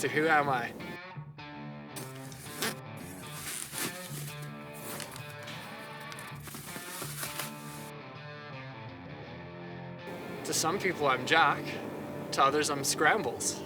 So who am I? To some people I'm Jack, to others I'm Scrambles.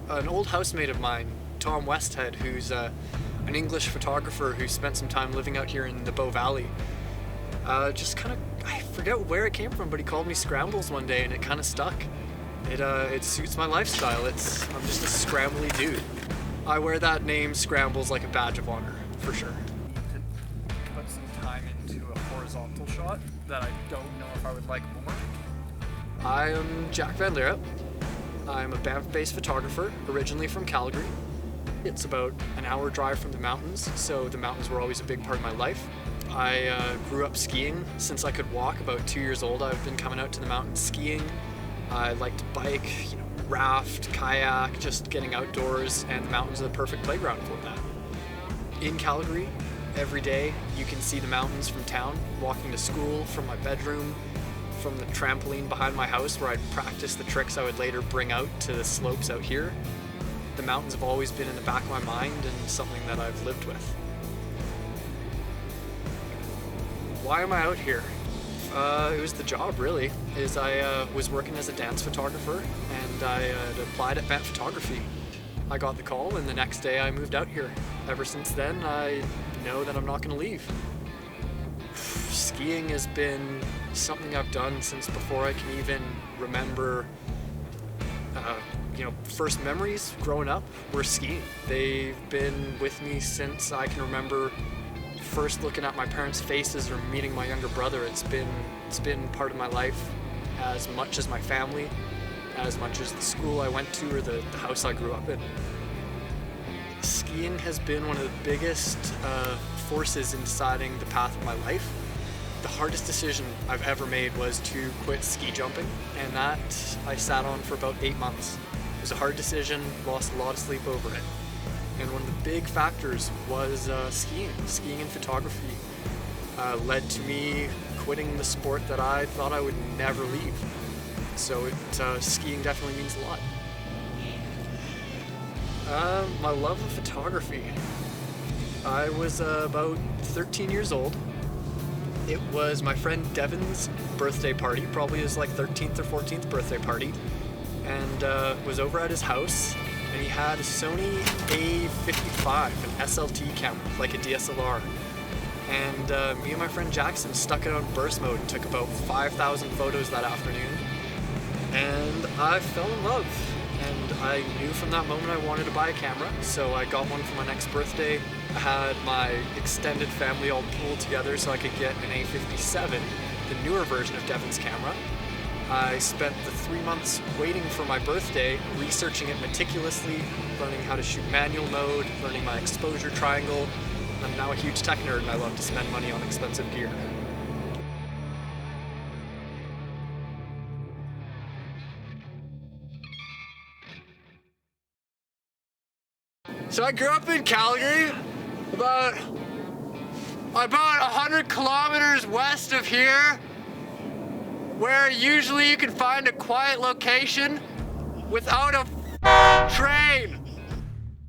An old housemate of mine, Tom Westhead, who's an English photographer who spent some time living out here in the Bow Valley, just kind of, I forget where it came from, but he called me Scrambles one day and it kind of stuck. It suits my lifestyle. I'm just a scrambly dude. I wear that name Scrambles like a badge of honor, for sure. Need to put some time into a horizontal shot that I don't know if I would like more. I am Jack Van Lierop. I'm a Banff-based photographer, originally from Calgary. It's about an hour drive from the mountains, so the mountains were always a big part of my life. I grew up skiing since I could walk. About 2 years old, I've been coming out to the mountains skiing. I like to bike, raft, kayak, just getting outdoors, and the mountains are the perfect playground for that. In Calgary, every day you can see the mountains from town, walking to school, from my bedroom, from the trampoline behind my house where I'd practice the tricks I would later bring out to the slopes out here. The mountains have always been in the back of my mind and something that I've lived with. Why am I out here? It was the job, really. I was working as a dance photographer and I had applied at Banff Photography. I got the call and the next day I moved out here. Ever since then, I know that I'm not going to leave. Skiing has been something I've done since before I can even remember. First memories growing up were skiing. They've been with me since I can remember first looking at my parents' faces or meeting my younger brother. It's been part of my life as much as my family, as much as the school I went to or the house I grew up in. Skiing has been one of the biggest forces in deciding the path of my life. The hardest decision I've ever made was to quit ski jumping, and that I sat on for about 8 months. It was a hard decision, lost a lot of sleep over it. And one of the big factors was skiing. Skiing and photography led to me quitting the sport that I thought I would never leave. So skiing definitely means a lot. My love of photography. I was about 13 years old. It was my friend Devin's birthday party, probably his 13th or 14th birthday party, and was over at his house, and he had a Sony A55, an SLT camera, like a DSLR. And me and my friend Jackson stuck it on burst mode and took about 5,000 photos that afternoon. And I fell in love. And I knew from that moment I wanted to buy a camera, so I got one for my next birthday. I had my extended family all pulled together so I could get an A57, the newer version of Devin's camera. I spent the 3 months waiting for my birthday, researching it meticulously, learning how to shoot manual mode, learning my exposure triangle. I'm now a huge tech nerd and I love to spend money on expensive gear. So I grew up in Calgary, about 100 kilometers west of here, where usually you can find a quiet location without a